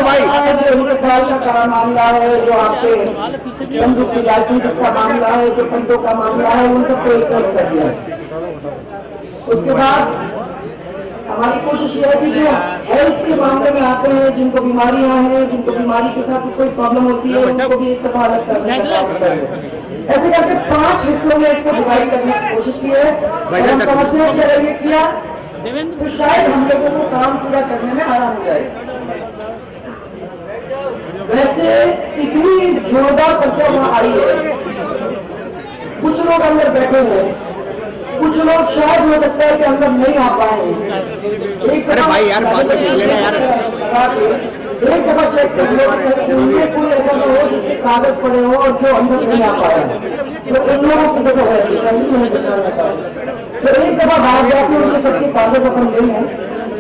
भाई। जो साल का मामला है, जो आपके बंदूक की लाइसेंस का मामला है, जो पंडों का मामला है, उन सबको एक तरफ कर दिया। उसके बाद हमारी कोशिश ये है कि जो हेल्थ के मामले में आते हैं, जिनको बीमारियां हैं, जिनको बीमारी के साथ कोई प्रॉब्लम होती है, उनको भी एक तरफ अलग करने का काम कर रहे हैं। ऐसे करके 5 हिस्सों में इसको डिवाइड करने की कोशिश की है। हम समझते हैं कि अगर ये किया तो शायद हम लोगों को काम पूरा करने में आराम हो जाएगा। वैसे इतनी जोरदार संख्या वहां आई है, कुछ लोग अंदर बैठे हैं, कुछ लोग शायद हो सकता है कि अंदर नहीं आ पाए। अरे भाई यार बात तो सुन लेना यार। एक दफा चेक कर लो कि उनमें कोई ऐसा तो हो जिसके कागज पड़े हो और जो अंदर नहीं आ पाया, तो उन लोगों से देखो है तो एक दफा बाहर जाके उनके सबके कागज अपन नहीं है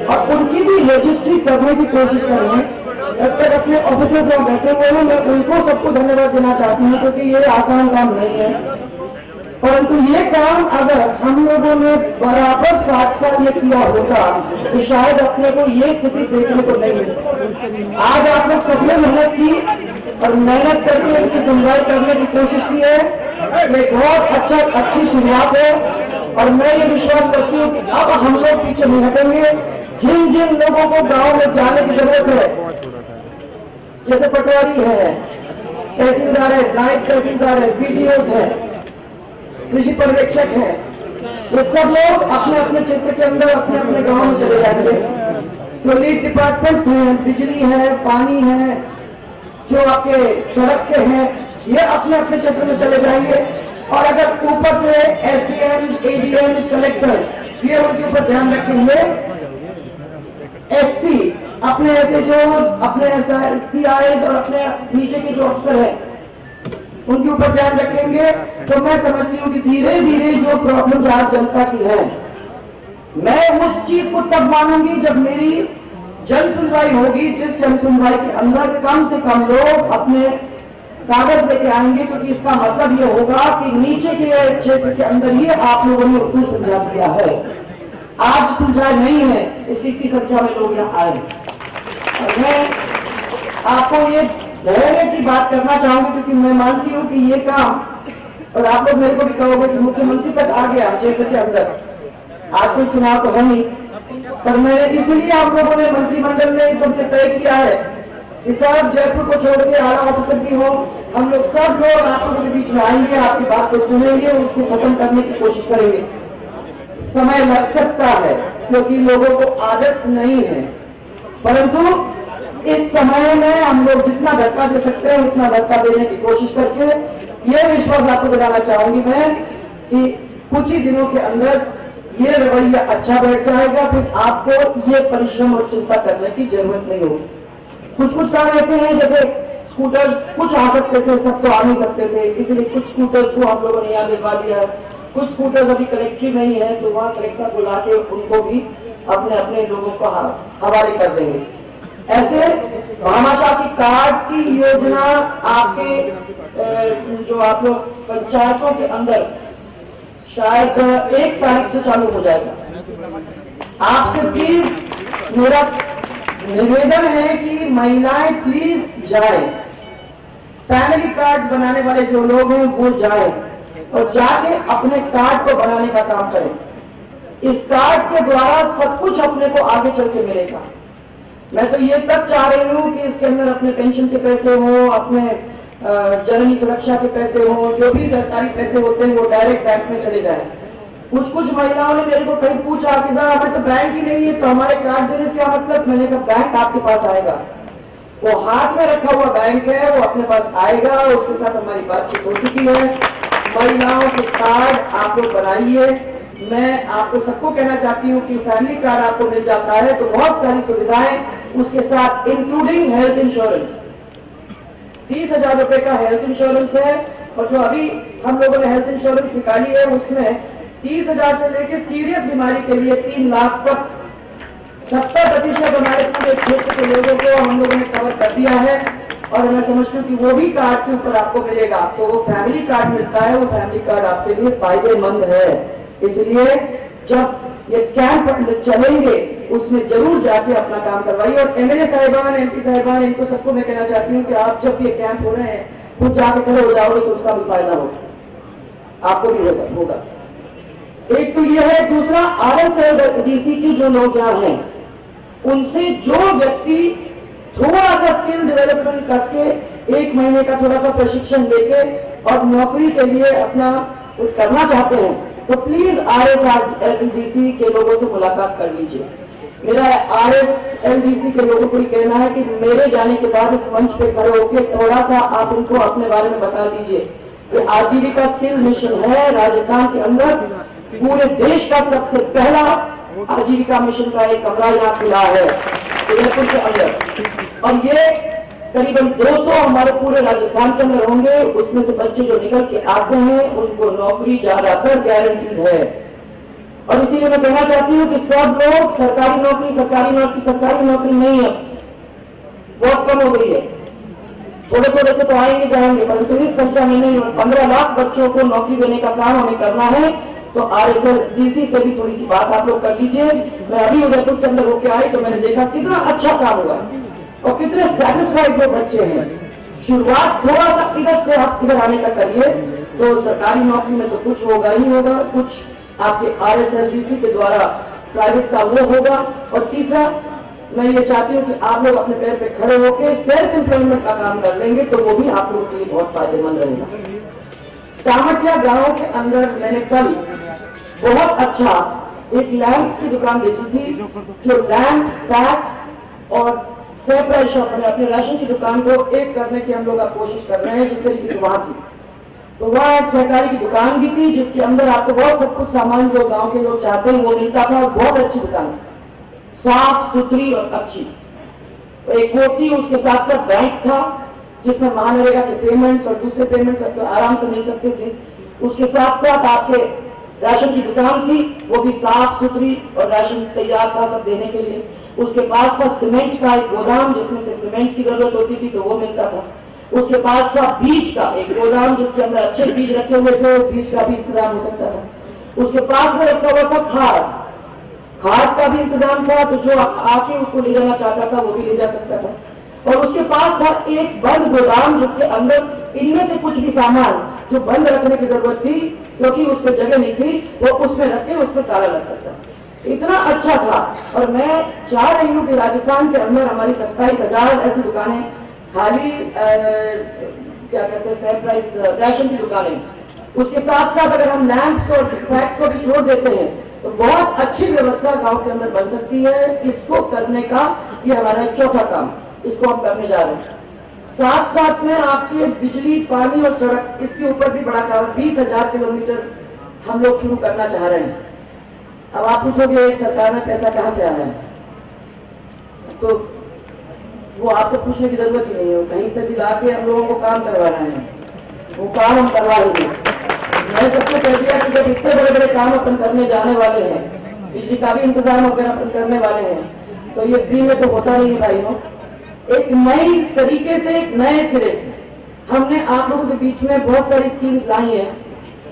और उनकी भी रजिस्ट्री करने की कोशिश करें। जब तक अपने ऑफिसर में बैठे हुए हैं, मैं उनको सबको धन्यवाद देना चाहती हूँ, क्योंकि ये आसान काम नहीं है। परंतु ये काम अगर हम लोगों ने बराबर साथ साथ ये किया होता तो शायद अपने को ये स्थिति देखने को नहीं मिलती। आज आप लोग सबने मेहनत की और मेहनत करके इनकी सुनवाई करने की कोशिश की है। ये बहुत अच्छी शुरुआत है और मैं ये विश्वास करती हूँ कि अब हम लोग पीछे नहीं हटेंगे। जिन जिन लोगों को गांव में जाने की जरूरत है, जैसे पटवारी है, तहसीलदार है, नायब तहसीलदार है, बीडीओ है, कृषि पर्यवेक्षक है, ये सब लोग अपने अपने क्षेत्र के अंदर अपने अपने गांव में चले जाएंगे। जो लीड डिपार्टमेंट्स हैं, बिजली है, पानी है, जो आपके सड़क के हैं, ये अपने अपने क्षेत्र में चले जाएंगे। और अगर ऊपर से एसडीएम, एडीएम, कलेक्टर ये उनके ऊपर ध्यान रखेंगे, एसपी अपने ऐसे जो अपने सीआईएस और अपने नीचे के जो अफसर हैं उनके ऊपर ध्यान रखेंगे, तो मैं समझती हूँ कि धीरे धीरे जो प्रॉब्लम्स आज जनता की है, मैं उस चीज को तब मानूंगी जब मेरी जन सुनवाई होगी, जिस जन सुनवाई के अंदर कम से कम लोग अपने कागज लेके आएंगे, क्योंकि इसका मतलब ये होगा कि नीचे के क्षेत्र के अंदर ही आप लोगों ने उर्दू सुलझा दिया है। आज सुलझा नहीं है, इसलिए इतनी संख्या में लोग यहाँ आए। और मैं आपको ये धैर्य की बात करना चाहूंगी, क्योंकि मैं मानती हूँ कि ये काम, और आप लोग मेरे को भी कहोगे कि मुख्यमंत्री तक आ गया क्षेत्र के अंदर, आज कोई चुनाव तो है नहीं, पर मैंने इसलिए आप लोगों ने मंत्रिमंडल ने इस सबसे तय किया है कि सब जयपुर को छोड़ के आला ऑफिसर भी हो, हम लोग सब लोग आप लोगों के बीच में आएंगे, आपकी बात को सुनेंगे, उसको खत्म करने की कोशिश करेंगे। समय लग सकता है क्योंकि लोगों को आदत नहीं है, परंतु इस समय में हम लोग जितना धक्का दे सकते हैं उतना धक्का देने की कोशिश करके ये विश्वास आपको दिलाना चाहूंगी मैं कि कुछ ही दिनों के अंदर ये रवैया अच्छा बैठ जाएगा। फिर आपको ये परिश्रम और चिंता करने की जरूरत नहीं होगी। कुछ काम ऐसे हैं जैसे स्कूटर्स, कुछ आ सकते थे, सब तो आ नहीं सकते थे, इसलिए कुछ स्कूटर्स को हम लोगों ने यहाँ दिलवा दिया। कुछ स्कूटर्स अभी कलेक्ट्री नहीं है, तो वहाँ कलेक्टर बुला के उनको भी अपने अपने लोगों को हवाले कर देंगे। ऐसे भामाशाह की कार्ड की योजना आपके जो आप लोग पंचायतों के अंदर शायद 1 तारीख से चालू हो जाएगा। आपसे प्लीज मेरा निवेदन है कि महिलाएं प्लीज जाए, फैमिली कार्ड बनाने वाले जो लोग हैं वो जाए और जाके अपने कार्ड को बनाने का काम करें। इस कार्ड के द्वारा सब कुछ अपने को आगे चल के मिलेगा। मैं तो ये तक चाह रही हूँ कि इसके अंदर अपने पेंशन के पैसे हों, अपने जननी सुरक्षा के पैसे हों, जो भी सरकारी पैसे होते हैं वो डायरेक्ट बैंक में चले जाए। कुछ महिलाओं ने मेरे को कहीं पूछा कि सर हमें तो बैंक ही नहीं है, तो हमारे कार्ड देने से क्या मतलब। मैंने कहा बैंक आपके पास आएगा, वो हाथ में रखा हुआ बैंक है, वो अपने पास आएगा, उसके साथ हमारी बातचीत हो चुकी है। महिलाओं के कार्ड आप लोग बनाइए। मैं आपको सबको कहना चाहती हूँ कि फैमिली कार्ड आपको मिल जाता है तो बहुत सारी सुविधाएं उसके साथ, इंक्लूडिंग हेल्थ इंश्योरेंस। 30,000 रुपए का हेल्थ इंश्योरेंस है, और जो अभी हम लोगों ने हेल्थ इंश्योरेंस निकाली है उसमें 30,000 से लेकर सीरियस बीमारी के लिए 3 लाख तक 70% हमारे पूरे क्षेत्र के लोगों को हम लोगों ने कवर कर दिया है। और मैं समझती हूँ कि वो भी कार्ड के ऊपर आपको मिलेगा, तो वो फैमिली कार्ड मिलता है, वो फैमिली कार्ड आपके लिए फायदेमंद है। इसलिए जब ये कैंप चलेंगे उसमें जरूर जाके अपना काम करवाइए। और एमएलए साहिबान, एमपी साहिबान, इनको सबको मैं कहना चाहती हूँ कि आप जब ये कैंप हो रहे हैं खुद जाके खड़े हो जाओगे तो उसका भी फायदा होगा, आपको भी होगा। एक तो ये है। दूसरा, RSLDC की जो लोग यहाँ हैं उनसे जो व्यक्ति थोड़ा सा स्किल डेवलपमेंट करके 1 महीने का थोड़ा सा प्रशिक्षण लेके और नौकरी के लिए अपना कुछ करना चाहते हैं तो प्लीज RSLDC के लोगों से मुलाकात कर लीजिए। मेरा RSLDC के लोगों को ही कहना है कि मेरे जाने के बाद इस मंच पे खड़े होकर थोड़ा सा आप उनको अपने बारे में बता दीजिए कि आजीविका स्किल मिशन है राजस्थान के अंदर, पूरे देश का सबसे पहला आजीविका मिशन का एक कमरा यहाँ खुला है उदयपुर के अंदर। और ये करीबन 200 हमारे पूरे राजस्थान के अंदर होंगे। उसमें से बच्चे जो निकल के आते हैं उनको नौकरी ज्यादातर गारंटीड है। और इसीलिए मैं कहना चाहती हूँ कि सब लोग सरकारी नौकरी नहीं है, बहुत कम हो गई है। थोड़े थोड़े से तो आएंगे जाएंगे, परंतु इस संख्या में नहीं। 15 लाख बच्चों को नौकरी देने का काम हमें करना है। तो RSLDC से भी थोड़ी सी बात आप लोग कर लीजिए। मैं अभी उदयपुर के अंदर होकर आई तो मैंने देखा कितना अच्छा काम हुआ और कितने सेटिस्फाइड जो बच्चे हैं। शुरुआत थोड़ा सा इधर से आप इधर आने का करिए तो सरकारी नौकरी में तो कुछ होगा ही होगा, कुछ आपके RSLDC के द्वारा प्राइवेट का वो होगा। और तीसरा, मैं ये चाहती हूँ कि आप लोग अपने पैर पे खड़े होकर सेल्फ एम्प्लॉयमेंट का काम कर लेंगे तो वो भी आप लोगों के लिए बहुत फायदेमंद रहेगा। कामटिया गांव के अंदर मैंने कल बहुत अच्छा एक लैंप की दुकान देखी थी, जो लैंप, पैक्स और फेयर शॉप में अपने राशन की दुकान को एक करने की हम लोग कोशिश कर रहे हैं, जिस तरीके से वहां थी। तो वहां एक सहकारी की दुकान भी थी जिसके अंदर आपको बहुत सब कुछ सामान जो गांव के लोग चाहते हैं वो मिलता था। बहुत अच्छी दुकान, साफ सुथरी और अच्छी। तो एक वो थी, उसके साथ साथ बैंक था जिसमें महानरेगा के पेमेंट्स और दूसरे पेमेंट्स आपको आराम से मिल सकते थे। उसके साथ साथ आपके राशन की दुकान थी, वो भी साफ सुथरी और राशन तैयार था सब देने के लिए। उसके पास था सीमेंट का एक गोदाम जिसमें से सीमेंट की जरूरत होती थी तो वो मिलता था। उसके पास था बीज का एक गोदाम जिसके अंदर अच्छे बीज रखे हुए थे, बीज का भी इंतजाम हो सकता था। उसके पास में रखा हुआ था खाद का भी इंतजाम था, तो जो आके उसको ले जाना चाहता था वो भी ले जा सकता था। और उसके पास था एक बंद गोदाम जिसके अंदर इनमें से कुछ भी सामान जो बंद रखने की जरूरत थी क्योंकि उस पर जगह नहीं थी, वो उसमें रख के उस पर ताला लग सकता। इतना अच्छा था। और मैं चाह रही हूँ कि राजस्थान के अंदर हमारी 27,000 ऐसी दुकानें खाली क्या कहते हैं फेयर प्राइस राशन की दुकानें, उसके साथ साथ अगर हम लैंप्स और फैक्स को भी छोड़ देते हैं तो बहुत अच्छी व्यवस्था गांव के अंदर बन सकती है। इसको करने का ये हमारा चौथा काम, इसको हम करने जा रहे हैं। साथ साथ में आपके बिजली, पानी और सड़क, इसके ऊपर भी बड़ा काम, 20,000 किलोमीटर हम लोग शुरू करना चाह रहे हैं। अब आप पूछोगे सरकार में पैसा कहां से आ रहा है, तो वो आपको पूछने की जरूरत ही नहीं है, कहीं से भी लाके हम लोगों को काम करवा रहे हैं, वो काम हम करवा लेंगे। मैंने सबको कह दिया कि जब इतने बड़े बड़े काम अपन करने जाने वाले हैं, बिजली का भी इंतजाम वगैरह अपन करने वाले हैं, तो ये फ्री में तो होता नहीं है भाइयों। एक नई तरीके से, एक नए सिरे से हमने आप लोगों के बीच में बहुत सारी स्कीम्स लाई हैं।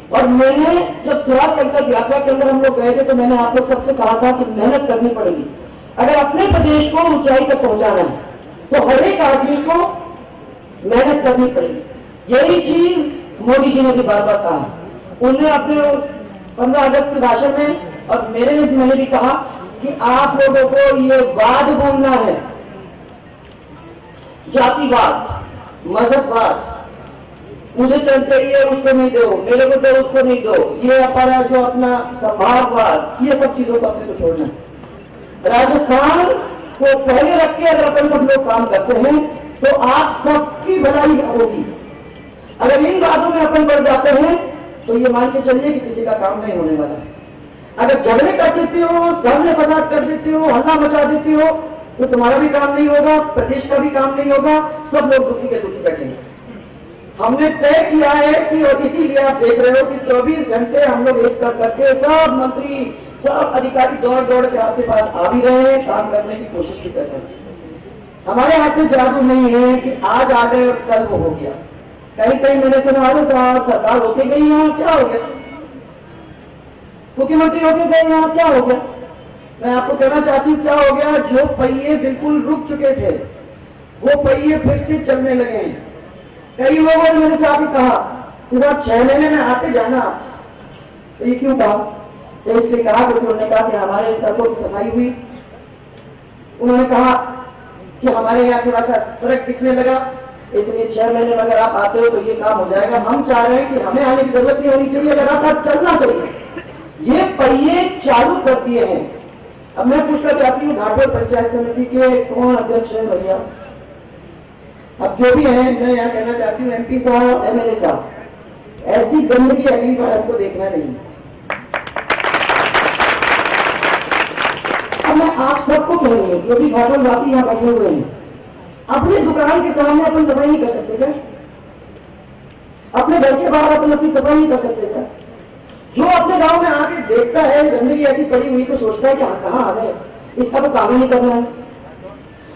और मैंने जब स्वराज संकल्प यात्रा के अंदर हम लोग गए थे तो मैंने आप लोग सबसे कहा था कि मेहनत करनी पड़ेगी। अगर अपने प्रदेश को ऊंचाई तक पहुंचाना है तो हर एक आदमी को मेहनत करनी पड़ेगी। यही चीज मोदी जी ने भी बार बार कहा। उन्हें अपने 15 अगस्त के भाषण में और मैंने भी कहा कि आप लोगों को ये वाद बोलना है, जातिवाद, मजहबवाद, मुझे चल चाहिए उसको नहीं दो, मेरे को दो उसको नहीं दो, ये हमारा जो अपना संभाववाद, ये सब चीजों को अपने को छोड़ना है। राजस्थान को पहले रख के अगर अपन सब लोग काम करते हैं तो आप सबकी भलाई होगी। अगर इन बातों में अपन बढ़ जाते हैं तो ये मान के चलिए कि किसी का काम नहीं होने वाला है। अगर झगड़े कर देते हो, धर्म फसाद कर देते हो, हल्ला मचा देते हो, तो तुम्हारा भी काम नहीं होगा, प्रदेश का भी काम नहीं होगा, सब लोग दुखी के दुखी बैठेंगे। हमने तय किया है कि, और इसीलिए आप देख रहे हो कि 24 घंटे हम लोग एक कर करके सब मंत्री, सब अधिकारी दौड़ दौड़ के आपके पास आ भी रहे हैं, काम करने की कोशिश भी कर रहे हैं। हमारे हाथ में जादू नहीं है कि आज आ गए और कल वो हो गया। कहीं कहीं मैंने सुना, साहब सरकार होके गई है, क्या हो गया? मुख्यमंत्री होके गए, यहाँ क्या हो गया? मैं आपको कहना चाहती हूँ क्या हो गया। जो पहिए बिल्कुल रुक चुके थे वो पहिए फिर से चलने लगे हैं। कई लोगों ने मेरे से आके कहा कि साहब 6 महीने में आते जाना, तो ये क्यों कहा? तो इसलिए कहा क्योंकि उन्होंने कहा कि हमारे सड़कों की सफाई हुई, उन्होंने कहा कि हमारे यहाँ थोड़ा सा फर्क दिखने लगा, इसलिए 6 महीने में अगर आप आते हो तो ये काम हो जाएगा। हम चाह रहे हैं कि हमें आने की जरूरत नहीं होनी चाहिए, लगातार चलना चाहिए। ये पहिए चालू कर दिए हैं। अब मैं पूछना चाहती हूँ घाटोल पंचायत समिति के कौन अध्यक्ष है भैया? अब जो भी है, मैं यहाँ कहना चाहती हूँ MP साहब, MLA साहब, ऐसी गंदगी अगली बार आपको देखना नहीं। अब मैं आप सबको कह रही हूँ, जो भी घाटोल वासी यहाँ बैठे हुए हैं, अपने दुकान के सामने अपन सफाई नहीं कर सकते क्या? अपने घर के बाहर अपन अपनी सफाई नहीं कर सकते क्या? जो अपने गांव में आके देखता है गंदगी ऐसी पड़ी हुई तो सोचता है कि कहाँ आ गए, इसका तो काम ही नहीं करना है।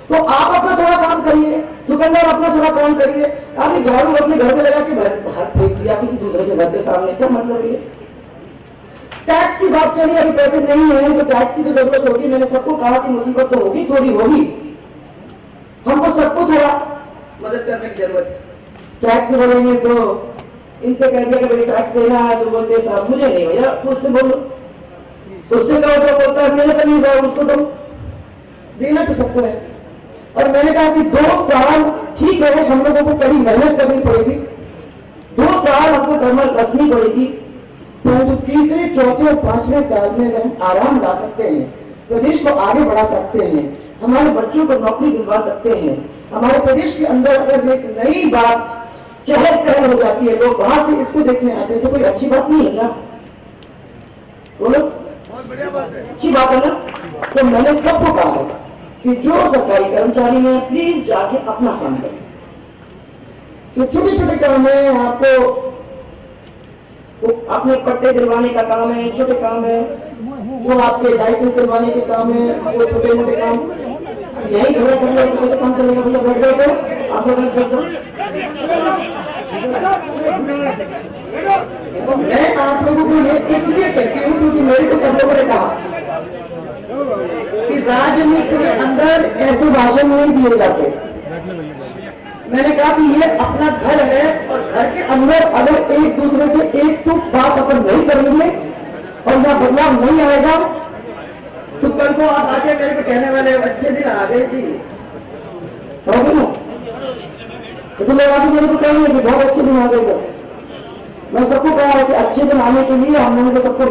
तो आप अपना थोड़ा काम करिए, दुकानदार अपना थोड़ा काम करिए। आपने झाड़ू अपने घर में लगा के बाहर फेंक दिया किसी दूसरे के घर के सामने, क्या मतलब है? टैक्स की बात चली, अभी पैसे नहीं है तो टैक्स की तो जरूरत होगी। मैंने सबको कहा कि मुसीबत तो होगी, थोड़ी होगी, हमको सबको थोड़ा मदद करने की जरूरत है। टैक्स बोलेंगे तो इनसे कह दिया कि टैक्स देना है, जो बोलते हैं साहब मुझे नहीं भैया, उससे बोलो, उससे कहो तो बोलता है मेरे को नहीं साहब, उसको तो देना तो सबको है। और मैंने कहा कि 2 साल ठीक है, हम लोगों को कड़ी मेहनत करनी पड़ेगी, 2 साल हमको कमर कसनी पड़ेगी, परंतु तीसरे, चौथे और 5वें साल में अगर हम आराम ला सकते हैं, प्रदेश को आगे बढ़ा सकते हैं, हमारे बच्चों को नौकरी दिलवा सकते हैं, हमारे प्रदेश के अंदर अगर एक नई बात चहल पहल हो जाती है, लोग बाहर से इसको देखने आते हैं, तो कोई अच्छी बात नहीं है ना? बोलो, अच्छी बात है ना? तो मैंने सबको कहा है कि जो सरकारी कर्मचारी हैं प्लीज जाके अपना काम करें। तो छोटे छोटे काम है, आपको अपने पट्टे दिलवाने का काम है, छोटे काम है, जो आपके लाइसेंस दिलवाने के काम है, वो छोटे मोटे काम यही खड़ा करने से काम चलेगा। भैया बैठ गए तो आप सब कर दो। मैं आप लोगों को ये इसलिए कहती हूँ क्योंकि मेरे को सब लोगों ने कहा कि राजनीति के अंदर ऐसे भाषण नहीं दिए जाते। मैंने कहा कि ये अपना घर है और घर के अंदर अगर एक दूसरे से एक टूक बात अपन नहीं करेंगे और यह बदलाव नहीं आएगा तो कल को आप आके मेरे को कहने वाले अच्छे दिन आ गए जी, हो गए ना? तो लोग आगे मेरे को कहेंगे कि बहुत अच्छे दिन आ गए। मैं सबको कहा है कि अच्छे दिन आने के लिए हम लोगों को सबको